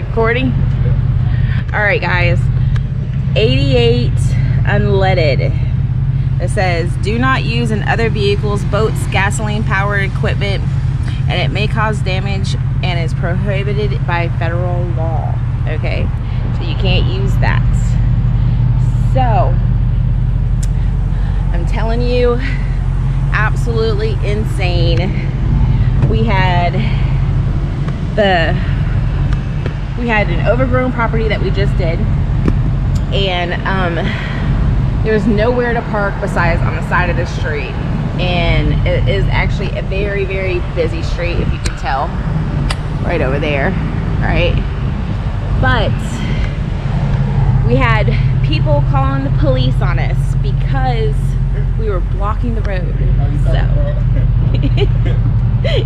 Recording? All right, guys. 88 unleaded. It says, do not use in other vehicles, boats, gasoline-powered equipment, and it may cause damage and is prohibited by federal law. Okay, so you can't use that. So, I'm telling you, absolutely insane. We had an overgrown property that we just did, and there was nowhere to park besides on the side of the street, and it is actually a very, very busy street, if you can tell, right over there, right? But we had people calling the police on us because we were blocking the road.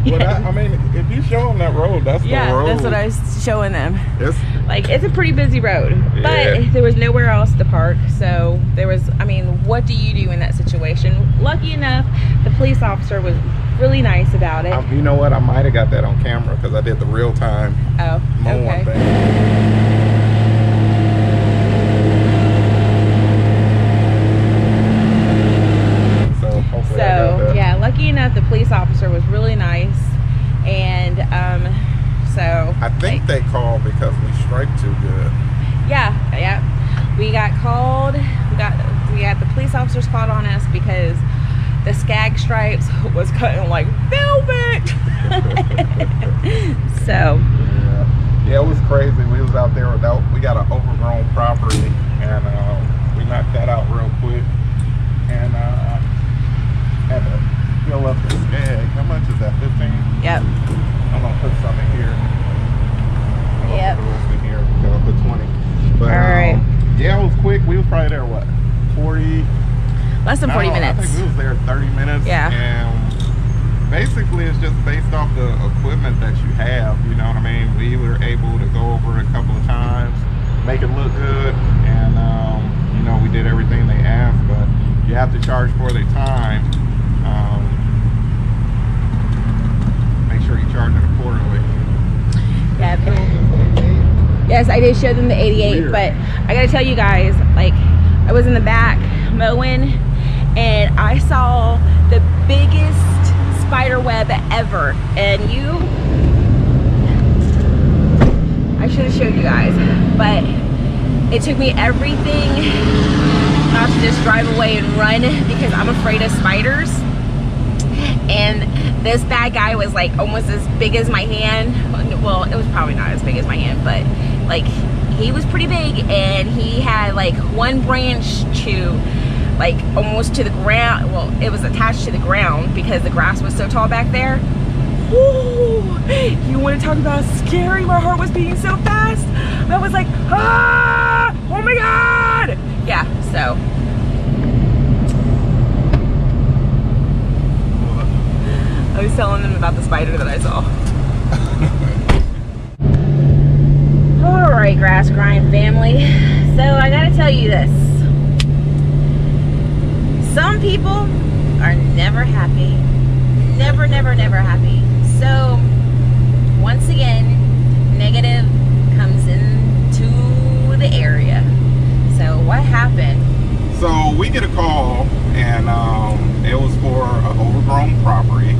Well, I mean, if you show them that road, that's the road. That's what I was showing them. It's a pretty busy road, but there was nowhere else to park. So there was, I mean, what do you do in that situation? Lucky enough, the police officer was really nice about it. You know what? I might have got that on camera because I did the real time. Oh, okay. Thing. So yeah, lucky enough, the police officer was really nice, and so I think they called because we striped too good. Yeah, we got called. We got the police officers called on us because the skag stripes was cutting like velvet. So yeah, it was crazy. We was out there we got an overgrown property, and we knocked that out real quick, and had to fill up the skag. How much is that? 15? Yep. I'm gonna put some in here. Yep. Put the rest in here. I'll put 20. But, all right. Yeah, it was quick. We was probably there what? 40. Less than 40 minutes. I think we was there 30 minutes. Yeah. And basically, it's just based off the equipment that you have. You know what I mean? We were able to go over it a couple of times, make it look good, and you know, we did everything they asked. But you have to charge for their time. Make sure you charge it accordingly. Yeah. Yes, I did show them the 88, weird. But I gotta tell you guys, like, I was in the back mowing, and I saw the biggest spider web ever. And I should have showed you guys, but it took me everything not to just drive away and run because I'm afraid of spiders. And this bad guy was like almost as big as my hand. Well, it was probably not as big as my hand, but like he was pretty big, and he had like one branch to like almost to the ground. Well, it was attached to the ground because the grass was so tall back there. Ooh, you want to talk about scary? My heart was beating so fast. I was like, ah, oh my God. Yeah, so. I was telling them about the spider that I saw. All right, grass grind family. So I gotta tell you this. Some people are never happy never, never, never happy. So once again, negative comes into the area. So what happened? So we get a call, and it was for an overgrown property,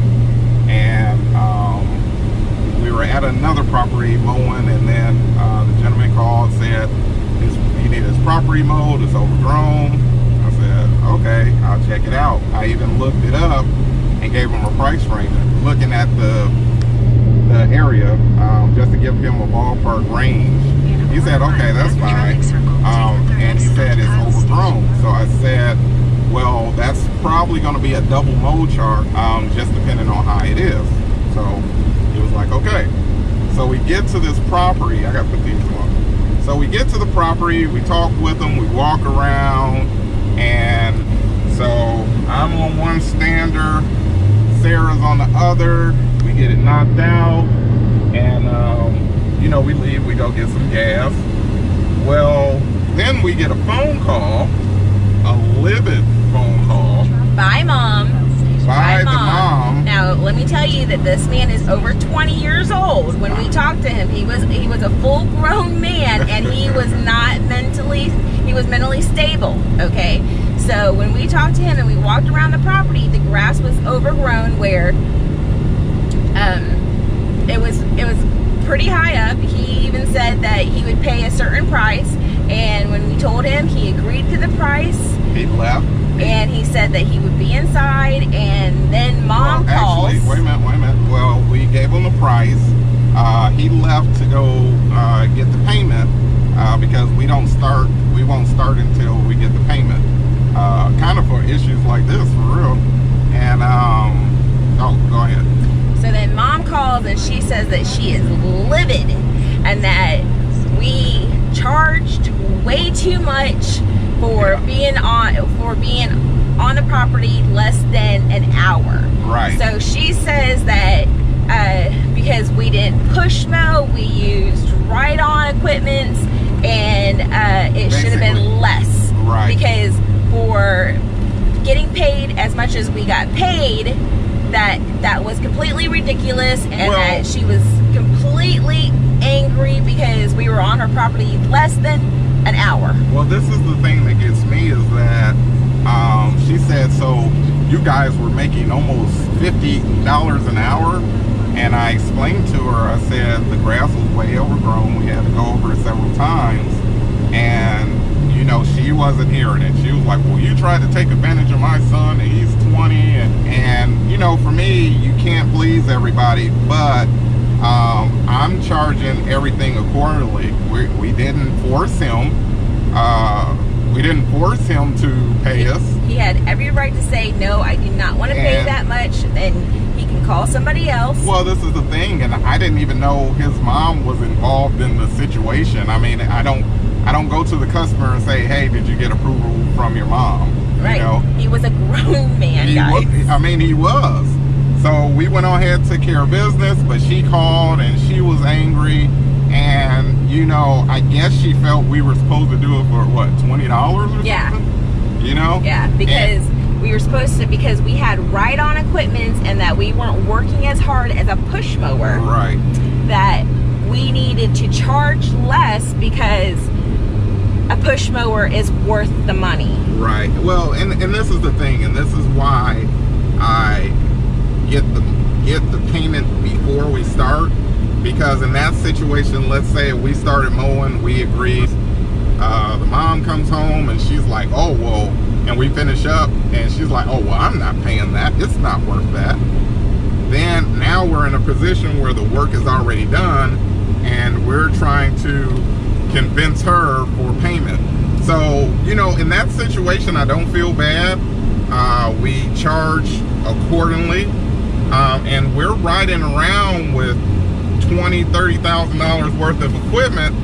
and we were at another property mowing, and then the gentleman called, said he needed his property mowed, it's overgrown. I said, okay, I'll check it out. I even looked it up and gave him a price range, looking at the area, just to give him a ballpark range. He said, okay, that's fine. And he said it's overgrown. So I said, well, that's probably going to be a double mow chart, just depending on how it is. So he was like, okay. So we get to this property. I got to put these on. So we get to the property, we talk with them, we walk around, and so I'm on one stander, Sarah's on the other. We get it knocked out, and you know, we leave, we go get some gas. Well, then we get a phone call, a Livid phone call. By mom. By the mom. Now, let me tell you that this man is over 20 years old. When we talked to him, he was a full-grown man, and he was mentally stable, okay? So when we talked to him and we walked around the property, the grass was overgrown where it was pretty high up. He even said that he would pay a certain price, and when we told him, he agreed to the price. He left. And he said that he would be inside, and then mom calls. Actually, wait a minute. Well, we gave him the price. He left to go get the payment because we won't start until we get the payment. Kind of for issues like this, for real. And oh, go ahead. So then mom calls, and she says that she is livid, and that we charged way too much for being on the property less than an hour. Right. So she says that because we didn't push mow, we used right-on equipment, and it should have been less. Right. Because for getting paid as much as we got paid, that was completely ridiculous, and that she was completely angry because we were on her property less than an hour. Well, this is the thing that gets me, is that she said, so you guys were making almost $50 an hour, and I explained to her, I said the grass was way overgrown, we had to go over it several times, and you know, she wasn't hearing it. She was like, well, you tried to take advantage of my son, and he's 20, and you know, for me, you can't please everybody, but I'm charging everything accordingly. We didn't force him. We didn't force him to pay us. He had every right to say, no, I do not want to pay that much, and he can call somebody else. Well, this is the thing, and I didn't even know his mom was involved in the situation. I mean, I don't go to the customer and say, hey, did you get approval from your mom? Right. You know? He was a grown man, guys. He was. So we went on ahead, took care of business, but she called and she was angry, and you know, I guess she felt we were supposed to do it for what, $20 or something? You know? Yeah, because we were supposed to, because we had right-on equipment, and that we weren't working as hard as a push mower. Right. That we needed to charge less because a push mower is worth the money. Right. Well, and this is the thing, and this is why I get the payment before we start, because in that situation, let's say we started mowing, we agreed, the mom comes home and she's like, oh well, and we finish up and she's like, oh well, I'm not paying that, it's not worth that. Then now we're in a position where the work is already done, and we're trying to convince her for payment. So, you know, in that situation, I don't feel bad. We charge accordingly, and we're riding around with $20,000–$30,000 worth of equipment,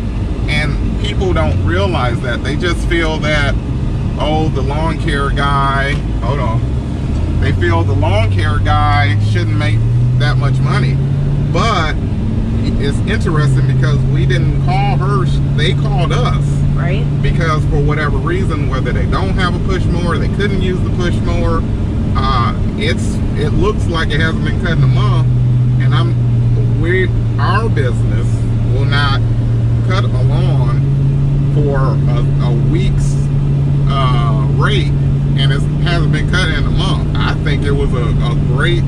and people don't realize that. They just feel that, oh, the lawn care guy, hold on, they feel the lawn care guy shouldn't make that much money. But it's interesting because we didn't call her, they called us. Right. Because for whatever reason, whether they don't have a push mower, they couldn't use the push mower, it looks like it hasn't been cut in a month, and our business will not cut a lawn for a week's rate, and it hasn't been cut in a month. I think it was a great.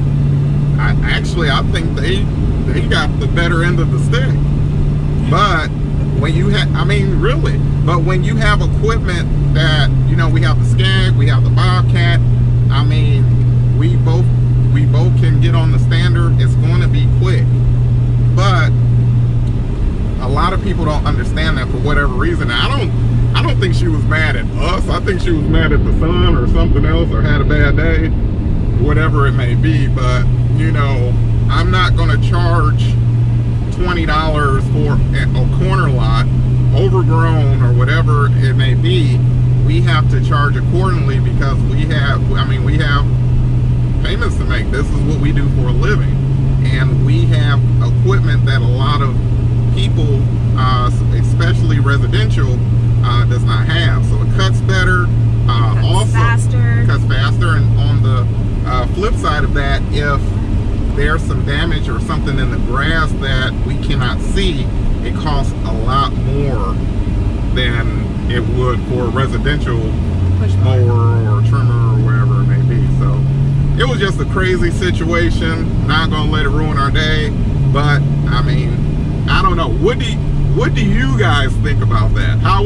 I think they got the better end of the stick. But when you have, I mean, really, but when you have equipment that, you know, we have the Skag, we have the Bobcat. I mean, we both can get on the standard. It's going to be quick, but a lot of people don't understand that for whatever reason. I don't think she was mad at us. I think she was mad at the sun or something else, or had a bad day, whatever it may be. But you know, I'm not going to charge $20 for a corner lot, overgrown or whatever it may be. We have to charge accordingly because we have payments to make. This is what we do for a living, and we have equipment that a lot of people, especially residential, does not have. So it cuts better, cuts faster, and on the flip side of that, if there's some damage or something in the grass that we cannot see, it costs a lot more than it would for a residential mower or trimmer or wherever it may be. So it was just a crazy situation. Not gonna let it ruin our day, but I mean, I don't know. What do you guys think about that? How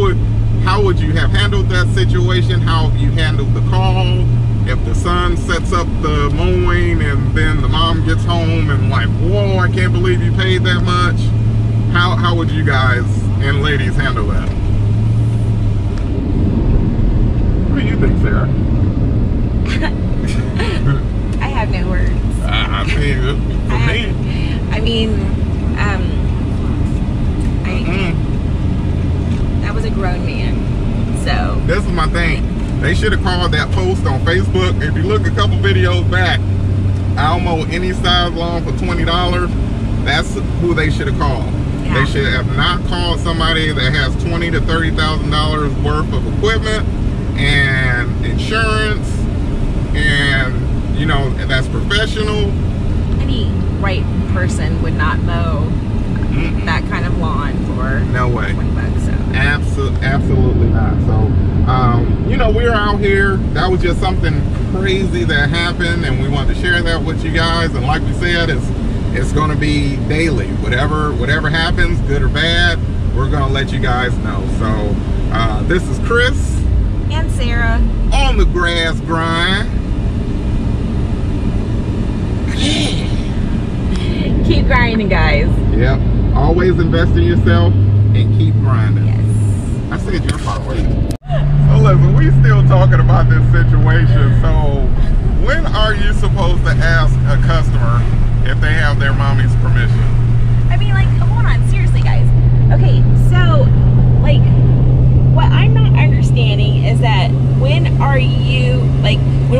would you have handled that situation? How have you handled the call? If the son sets up the mowing and then the mom gets home and like, whoa, I can't believe you paid that much. How would you guys and ladies handle that? What do you think, Sarah? I have no words. That was a grown man. So this is my thing. They should have called that post on Facebook. If you look a couple videos back, I'll mow any size lawn for $20. That's who they should have called. Yeah. They should have not called somebody that has $20,000 to $30,000 worth of equipment and insurance, and you know, that's professional. Any right person would not mow that kind of lawn for no way. $20. So absolutely not. So you know, we're out here. That was just something crazy that happened, and we wanted to share that with you guys. And like we said, it's going to be daily. Whatever happens, good or bad, we're going to let you guys know. So this is Chris and Sarah on the grass grind. Keep grinding, guys. Yep. Always invest in yourself and keep grinding. Yes. I said your part. So listen, we still talking about this situation. So when are you supposed to ask a customer if they have their mommy's permission? I mean, like, hold on, seriously, guys. Okay, so like, what I'm not understanding is that when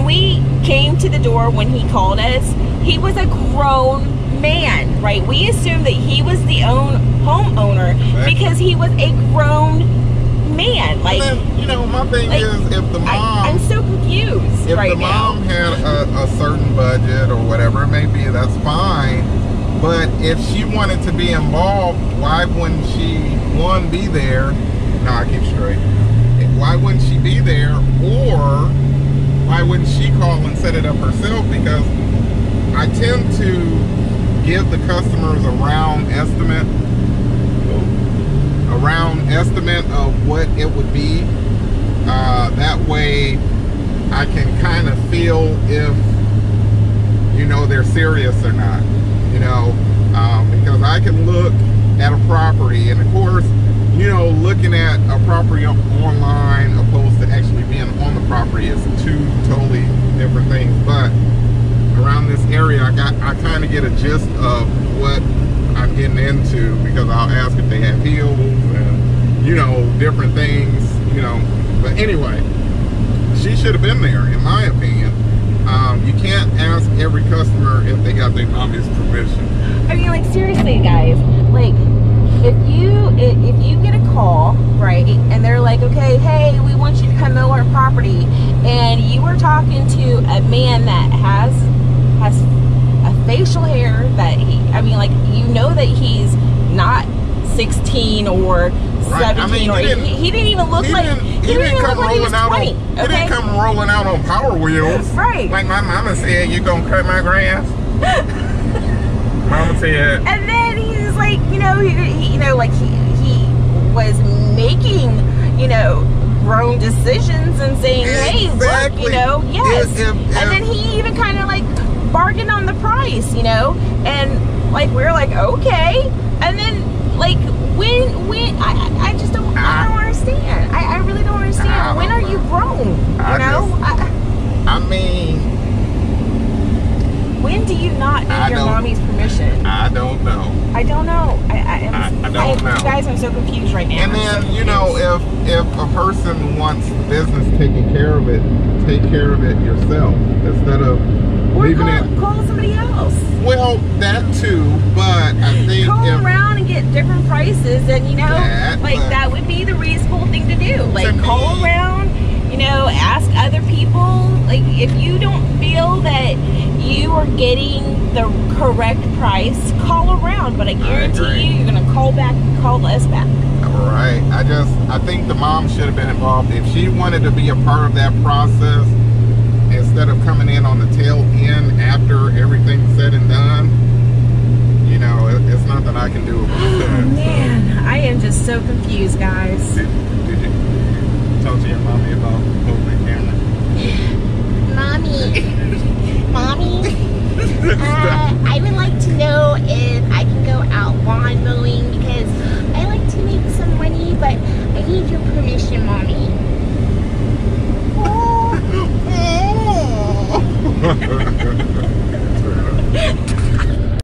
we came to the door when he called us, he was a grown man, right? We assumed that he was the homeowner because he was a grown man. Like, and then, you know, my thing is, if the mom, I'm so confused if right the mom had a certain budget or whatever it may be, that's fine. But if she wanted to be involved, why wouldn't she, one, be there? No, I keep straight. Why wouldn't she be there? Or why wouldn't she call and set it up herself? Because I tend to give the customers a round estimate of what it would be. That way I can kind of feel if, you know, they're serious or not, you know, because I can look at a property, and of course, you know, looking at a property online opposed to actually being on the property is two totally different things. But around this area, I kind of get a gist of what I'm getting into, because I'll ask if they have heels and, you know, different things, you know. But anyway, she should have been there, in my opinion. You can't ask every customer if they got their mommy's permission. I mean, like, seriously, guys, like, if you get a call, right, and they're like, okay, hey, we want you to come mow our property, and you are talking to a man that has a facial hair that I mean, like, you know that he's not 16 or 17, I mean, he didn't even look like he didn't come rolling out 20, He didn't come rolling out on Power Wheels, right? Like my mama said, you gonna cut my grass? Mama said. And then he's like, you know, he was making, you know, grown decisions and saying, hey, look, you know, yes. And then he even kind of like bargained on the price, you know, and like we're like, okay. And then like when I just don't understand. I really don't understand. When are you grown? You know? I mean, when do you not need your mommy's permission? I don't know. I don't know. I don't know. You guys, I'm so confused right now. And then, you know, if a person wants business taking care of it, take care of it yourself instead of leaving it. Call somebody else. Well, that too, but I think call around and get different prices, and you know, that would be the reasonable thing to do. Like call around, you know, ask other people. Like if you don't feel that you are getting the correct price, call around. But I guarantee you, you're gonna call us back. All right. I think the mom should have been involved. If she wanted to be a part of that process, instead of coming in on the tail end after everything's said and done, you know, it's nothing I can do about that. Oh man, I am just so confused, guys. Did you talk to your mommy about holding the camera? Mommy, I would like to know if I can go out lawn mowing because I like to make some money, but I need your permission, Mommy.